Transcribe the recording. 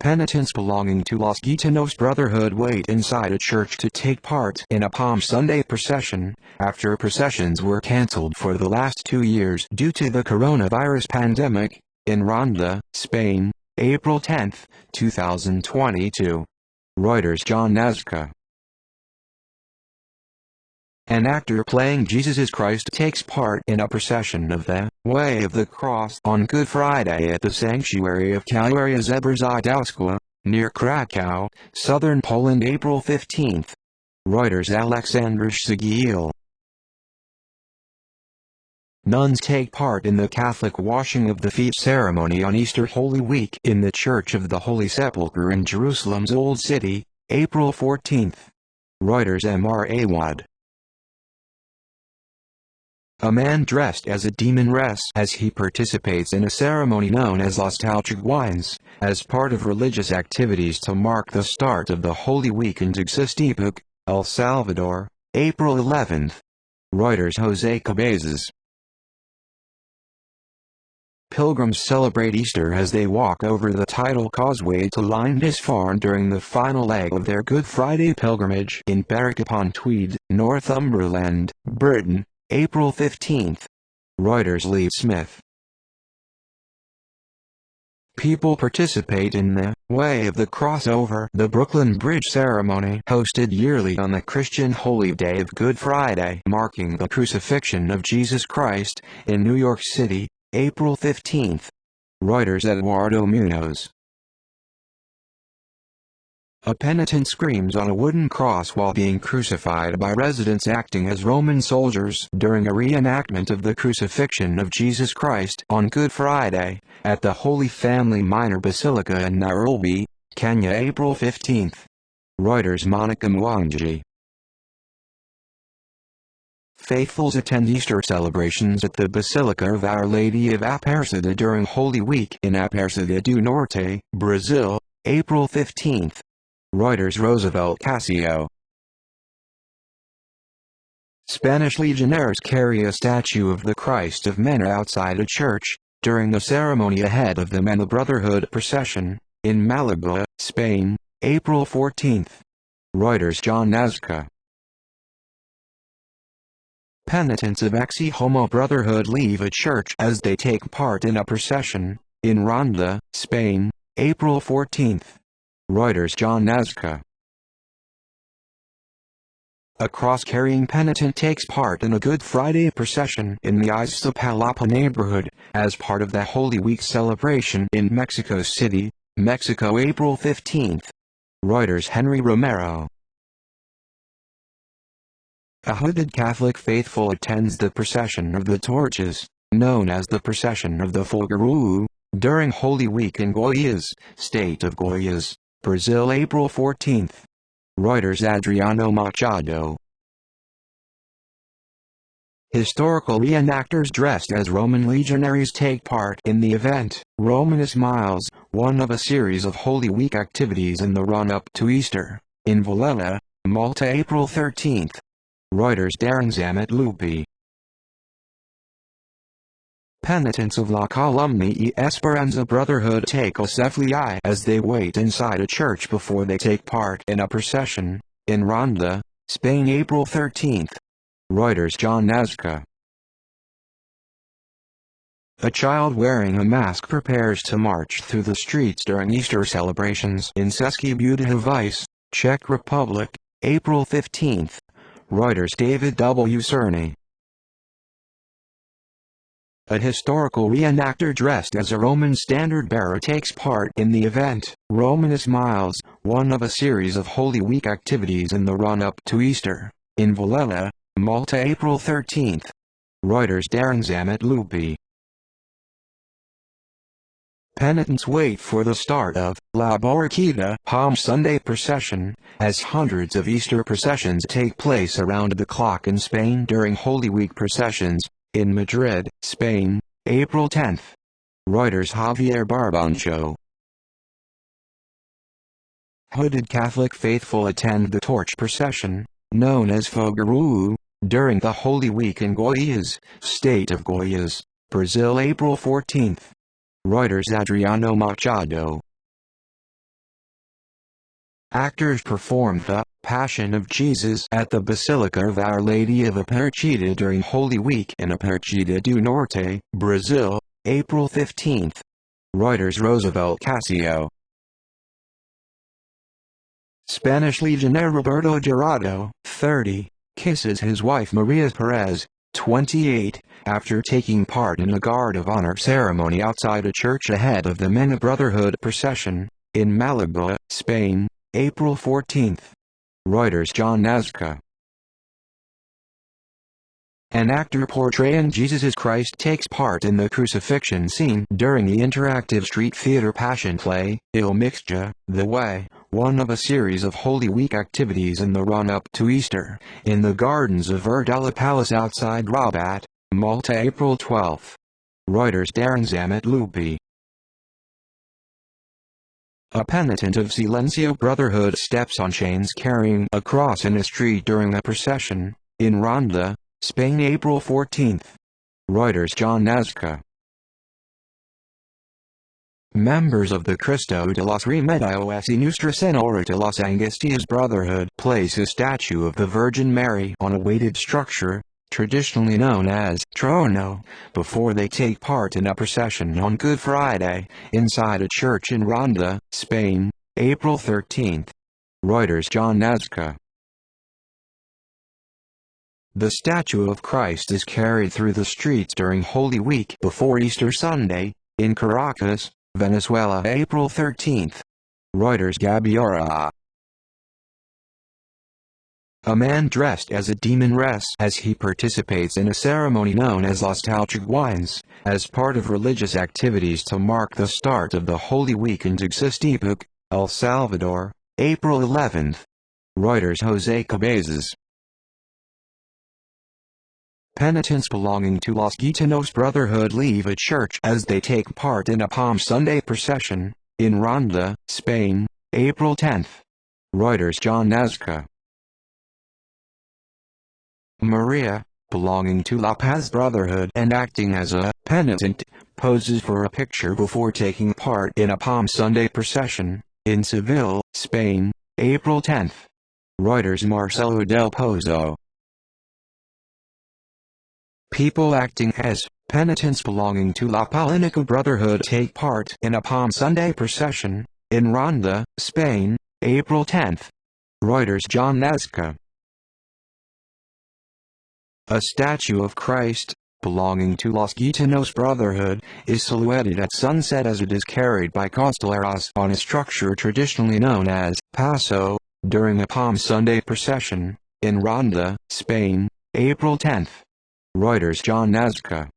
Penitents belonging to Los Gitanos Brotherhood wait inside a church to take part in a Palm Sunday procession, after processions were cancelled for the last 2 years due to the coronavirus pandemic, in Ronda, Spain, April 10, 2022. Reuters. John Nazca, an actor playing Jesus Christ, takes part in a procession of the Way of the Cross on Good Friday at the sanctuary of Kalwaria Zebrzydowa, near Krakow, southern Poland, April 15. Reuters. Alexander Szczygieł. Nuns take part in the Catholic washing of the feet ceremony on Easter Holy Week in the Church of the Holy Sepulchre in Jerusalem's Old City, April 14. Reuters. Mr. Awad. A man dressed as a demon rests as he participates in a ceremony known as Los Talchaguines, as part of religious activities to mark the start of the Holy Week in Tuxtepec, El Salvador, April 11. Reuters. Jose Cabezas. Pilgrims celebrate Easter as they walk over the tidal causeway to Lindisfarne during the final leg of their Good Friday pilgrimage in Berwick-upon-Tweed, Northumberland, Britain, April 15. Reuters. Lee Smith. People participate in the Way of the Cross over the Brooklyn Bridge ceremony hosted yearly on the Christian holy day of Good Friday, marking the crucifixion of Jesus Christ, in New York City, April 15. Reuters. Eduardo Munoz. A penitent screams on a wooden cross while being crucified by residents acting as Roman soldiers during a reenactment of the crucifixion of Jesus Christ on Good Friday, at the Holy Family Minor Basilica in Nairobi, Kenya, April 15. Reuters. Monica Mwangi. Faithfuls attend Easter celebrations at the Basilica of Our Lady of Aparecida during Holy Week in Aparecida do Norte, Brazil, April 15. Reuters. Roosevelt Casio. Spanish legionnaires carry a statue of the Christ of Men outside a church, during the ceremony ahead of them and the Brotherhood procession, in Malaga, Spain, April 14. Reuters. John Nazca. Penitents of Ex-Homo Brotherhood leave a church as they take part in a procession, in Ronda, Spain, April 14. Reuters. John Nazca. A cross-carrying penitent takes part in a Good Friday procession in the Iztapalapa neighborhood, as part of the Holy Week celebration in Mexico City, Mexico, April 15. Reuters. Henry Romero. A hooded Catholic faithful attends the procession of the torches, known as the Procession of the Fogaruo, during Holy Week in Goiás, state of Goiás, Brazil, April 14. Reuters. Adriano Machado. Historical reenactors dressed as Roman legionaries take part in the event, Romanus Miles, one of a series of Holy Week activities in the run-up to Easter, in Valletta, Malta, April 13. Reuters. Darren Zamet Lupi. Penitents of La Columna y Esperanza Brotherhood take a selfie as they wait inside a church before they take part in a procession, in Ronda, Spain, April 13. Reuters. John Nazca. A child wearing a mask prepares to march through the streets during Easter celebrations in Český Budějovice, Czech Republic, April 15. Reuters. David W. Cerny. A historical reenactor dressed as a Roman standard-bearer takes part in the event, Romanus Miles, one of a series of Holy Week activities in the run-up to Easter, in Valletta, Malta, April 13. Reuters. Darren Zamet Lupi. Penitents wait for the start of La Borriquita Palm Sunday procession, as hundreds of Easter processions take place around the clock in Spain during Holy Week processions, in Madrid, Spain, April 10. Reuters. Javier Barbancho. Hooded Catholic faithful attend the torch procession, known as Fogaruo, during the Holy Week in Goiás, state of Goiás, Brazil, April 14. Reuters. Adriano Machado. actors performed the Passion of Jesus at the Basilica of Our Lady of Aparecida during Holy Week in Aparecida do Norte, Brazil, April 15. Reuters. Roosevelt Casio. Spanish legionnaire Roberto Jurado, 30, kisses his wife Maria Perez, 28, after taking part in a Guard of Honor ceremony outside a church ahead of the MENA Brotherhood procession, in Malaga, Spain, April 14. Reuters. John Nazca. An actor portraying Jesus Christ takes part in the crucifixion scene during the interactive street theater passion play, Il Mixture, The Way, one of a series of Holy Week activities in the run-up to Easter, in the gardens of Verdella Palace outside Rabat, Malta, April 12. Reuters. Darren Zammit Lupi. A penitent of Silencio Brotherhood steps on chains carrying a cross in a street during a procession, in Ronda, Spain, April 14. Reuters. John Nazca. Members of the Cristo de los Remedios y Nuestra Señora de las Angustias Brotherhood place a statue of the Virgin Mary on a weighted structure, traditionally known as trono, before they take part in a procession on Good Friday, inside a church in Ronda, Spain, April 13. Reuters. John Nazca. The statue of Christ is carried through the streets during Holy Week before Easter Sunday, in Caracas, Venezuela, April 13. Reuters. Gabiora. A man dressed as a demon rests as he participates in a ceremony known as Los Talchaguines, as part of religious activities to mark the start of the Holy Week in Tuxtepec, El Salvador, April 11. Reuters. Jose Cabezas. Penitents belonging to Los Gitanos Brotherhood leave a church as they take part in a Palm Sunday procession, in Ronda, Spain, April 10. Reuters. John Nazca. Maria, belonging to La Paz Brotherhood and acting as a penitent, poses for a picture before taking part in a Palm Sunday procession, in Seville, Spain, April 10. Reuters. Marcelo del Pozo. People acting as penitents belonging to La Paglinica Brotherhood take part in a Palm Sunday procession, in Ronda, Spain, April 10. Reuters. John Nazca. A statue of Christ, belonging to Los Gitanos Brotherhood, is silhouetted at sunset as it is carried by costaleros on a structure traditionally known as paso, during a Palm Sunday procession, in Ronda, Spain, April 10. Reuters. John Nazca.